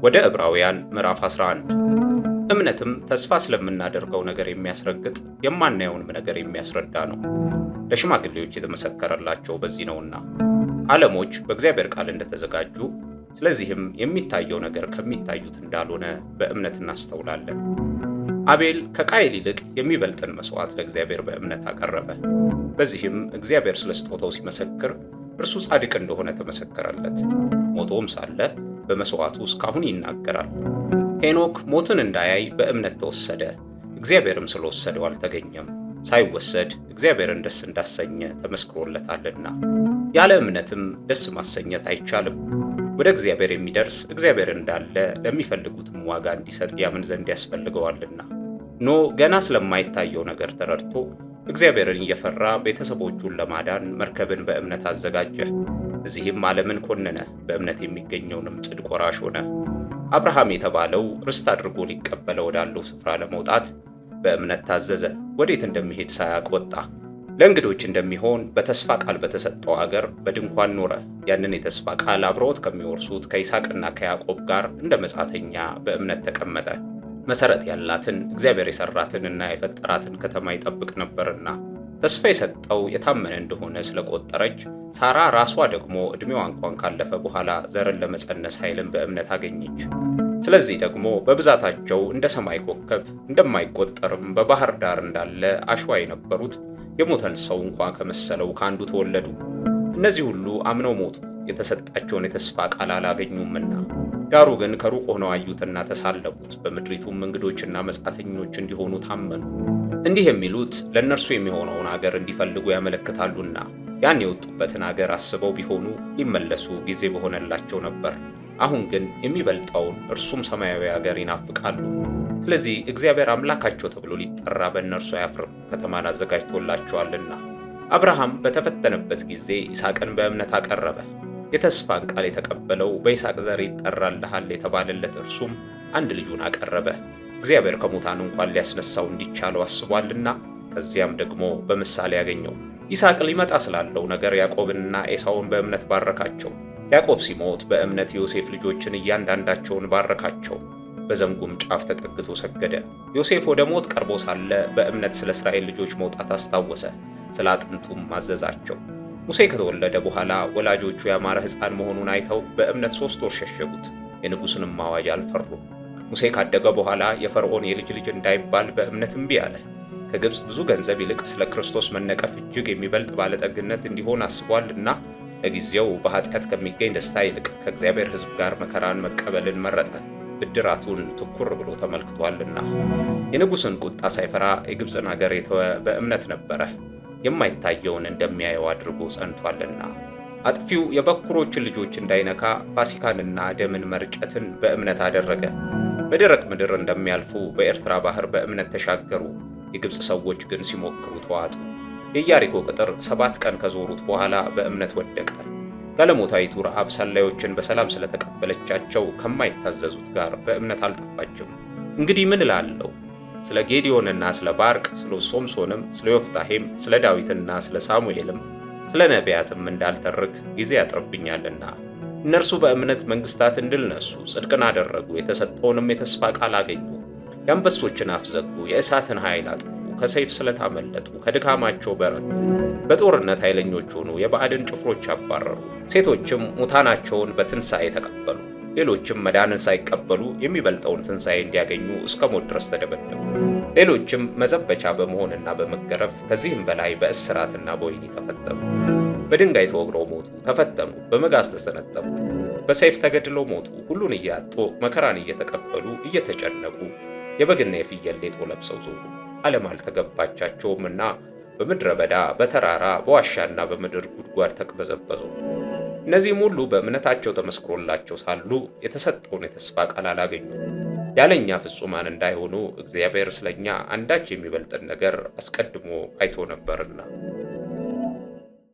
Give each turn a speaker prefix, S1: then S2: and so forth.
S1: ወደ ዕብራውያን ምዕራፍ 11። እምነትም ተስፋ ስለምናደርገው ነገር የሚያስረግጥ የማናየውንም ነገር የሚያስረዳ ነው። ለሽማግሌዎች የተመሰከረላቸው በዚህ ነውና ዓለሞች በእግዚአብሔር ቃል እንደተዘጋጁ፣ ስለዚህም የሚታየው ነገር ከሚታዩት እንዳልሆነ በእምነት እናስተውላለን። አቤል ከቃየል ይልቅ የሚበልጥን መሥዋዕት ለእግዚአብሔር በእምነት አቀረበ። በዚህም እግዚአብሔር ስለ ስጦታው ሲመሰክር እርሱ ጻድቅ እንደሆነ ተመሰከረለት። ሞቶም ሳለ በመሥዋዕቱ እስካሁን ይናገራል። ሄኖክ ሞትን እንዳያይ በእምነት ተወሰደ፣ እግዚአብሔርም ስለወሰደው አልተገኘም። ሳይወሰድ እግዚአብሔርን ደስ እንዳሰኘ ተመስክሮለታልና። ያለ እምነትም ደስ ማሰኘት አይቻልም። ወደ እግዚአብሔር የሚደርስ እግዚአብሔር እንዳለ ለሚፈልጉትም ዋጋ እንዲሰጥ ያምን ዘንድ ያስፈልገዋልና። ኖህ ገና ስለማይታየው ነገር ተረድቶ እግዚአብሔርን እየፈራ ቤተሰቦቹን ለማዳን መርከብን በእምነት አዘጋጀ። እዚህም ዓለምን ኮነነ፣ በእምነት የሚገኘውንም ጽድቅ ወራሽ ሆነ። አብርሃም የተባለው ርስት አድርጎ ሊቀበለው ወዳለው ስፍራ ለመውጣት በእምነት ታዘዘ። ወዴት እንደሚሄድ ሳያውቅ ወጣ። ለእንግዶች እንደሚሆን በተስፋ ቃል በተሰጠው አገር በድንኳን ኖረ። ያንን የተስፋ ቃል አብረውት ከሚወርሱት ከይስሐቅና ከያዕቆብ ጋር እንደ መጻተኛ በእምነት ተቀመጠ። መሠረት ያላትን እግዚአብሔር የሠራትንና የፈጠራትን ከተማ ይጠብቅ ነበርና። ተስፋ የሰጠው የታመነ እንደሆነ ስለቆጠረች ሳራ ራሷ ደግሞ ዕድሜዋ እንኳን ካለፈ በኋላ ዘርን ለመጸነስ ኃይልን በእምነት አገኘች። ስለዚህ ደግሞ በብዛታቸው እንደ ሰማይ ኮከብ እንደማይቆጠርም በባህር ዳር እንዳለ አሸዋ የነበሩት የሞተን ሰው እንኳን ከመሰለው ከአንዱ ተወለዱ። እነዚህ ሁሉ አምነው ሞቱ፣ የተሰጣቸውን የተስፋ ቃል አላገኙምና። ዳሩ ግን ከሩቅ ሆነው አዩትና ተሳለሙት፣ በምድሪቱም እንግዶችና መጻተኞች እንዲሆኑ ታመኑ። እንዲህ የሚሉት ለእነርሱ የሚሆነውን አገር እንዲፈልጉ ያመለክታሉና ያን የወጡበትን አገር አስበው ቢሆኑ ሊመለሱ ጊዜ በሆነላቸው ነበር። አሁን ግን የሚበልጠውን እርሱም ሰማያዊ አገር ይናፍቃሉ። ስለዚህ እግዚአብሔር አምላካቸው ተብሎ ሊጠራ በእነርሱ አያፍርም፣ ከተማን አዘጋጅቶላቸዋልና። አብርሃም በተፈተነበት ጊዜ ይስሐቅን በእምነት አቀረበ። የተስፋን ቃል የተቀበለው በይስሐቅ ዘር ይጠራልሃል የተባለለት እርሱም አንድ ልጁን አቀረበ። እግዚአብሔር ከሙታን እንኳን ሊያስነሳው እንዲቻለው አስቧልና። ከዚያም ደግሞ በምሳሌ ያገኘው። ይስሐቅ ሊመጣ ስላለው ነገር ያዕቆብንና ኤሳውን በእምነት ባረካቸው። ያዕቆብ ሲሞት በእምነት የዮሴፍ ልጆችን እያንዳንዳቸውን ባረካቸው። በዘንጉም ጫፍ ተጠግቶ ሰገደ። ዮሴፍ ወደ ሞት ቀርቦ ሳለ በእምነት ስለ እስራኤል ልጆች መውጣት አስታወሰ፣ ስለ አጥንቱም አዘዛቸው። ሙሴ ከተወለደ በኋላ ወላጆቹ ያማረ ሕፃን መሆኑን አይተው በእምነት 3 ወር ሸሸጉት፣ የንጉሥንም አዋጅ አልፈሩም። ሙሴ ካደገ በኋላ የፈርዖን የልጅ ልጅ እንዳይባል በእምነት እምቢ አለ። ከግብፅ ብዙ ገንዘብ ይልቅ ስለ ክርስቶስ መነቀፍ እጅግ የሚበልጥ ባለጠግነት እንዲሆን አስቧልና ለጊዜው በኃጢአት ከሚገኝ ደስታ ይልቅ ከእግዚአብሔር ሕዝብ ጋር መከራን መቀበልን መረጠ፣ ብድራቱን ትኩር ብሎ ተመልክቷልና። የንጉሥን ቁጣ ሳይፈራ የግብፅን አገር የተወ በእምነት ነበረ፣ የማይታየውን እንደሚያየው አድርጎ ጸንቷልና። አጥፊው የበኩሮችን ልጆች እንዳይነካ ፋሲካንና ደምን መርጨትን በእምነት አደረገ። በደረቅ ምድር እንደሚያልፉ በኤርትራ ባህር በእምነት ተሻገሩ። የግብፅ ሰዎች ግን ሲሞክሩ ተዋጡ። የኢያሪኮ ቅጥር 7 ቀን ከዞሩት በኋላ በእምነት ወደቀ። ጋለሞታይቱ ረዓብ ሰላዮችን በሰላም ስለተቀበለቻቸው ከማይታዘዙት ጋር በእምነት አልጠፋችም። እንግዲህ ምን እላለሁ? ስለ ጌዲዮንና ስለ ባርቅ፣ ስለ ሶምሶንም፣ ስለ ዮፍታሔም፣ ስለ ዳዊትና ስለ ሳሙኤልም ስለ ነቢያትም እንዳልተርክ ጊዜ ያጥርብኛልና። እነርሱ በእምነት መንግሥታትን ድል ነሱ፣ ጽድቅን አደረጉ፣ የተሰጠውንም የተስፋ ቃል አገኙ። የአንበሶችን አፍ ዘጉ፣ የእሳትን ኃይል አጠፉ፣ ከሰይፍ ስለታመለጡ ከድካማቸው በረቱ። በጦርነት ኃይለኞች ሆኑ፣ የባዕድን ጭፍሮች አባረሩ። ሴቶችም ሙታናቸውን በትንሣኤ ተቀበሉ። ሌሎችም መዳንን ሳይቀበሉ የሚበልጠውን ትንሣኤ እንዲያገኙ እስከ ሞት ድረስ ተደበደቡ። ሌሎችም መዘበቻ በመሆንና በመገረፍ ከዚህም በላይ በእስራትና በወህኒ ተፈተኑ። በድንጋይ ተወግረው ሞቱ፣ ተፈተኑ፣ በመጋዝ ተሰነጠቁ፣ በሰይፍ ተገድለው ሞቱ። ሁሉን እያጡ መከራን እየተቀበሉ እየተጨነቁ የበግና የፍየል ሌጦ ለብሰው ዞሩ። ዓለም አልተገባቻቸውምና በምድረ በዳ በተራራ በዋሻና በምድር ጉድጓድ ተቅበዘበዙ። እነዚህም ሁሉ በእምነታቸው ተመስክሮላቸው ሳሉ የተሰጠውን የተስፋ ቃል አላገኙም። ያለኛ ፍጹማን እንዳይሆኑ እግዚአብሔር ስለኛ አንዳች የሚበልጥን ነገር አስቀድሞ አይቶ ነበርና።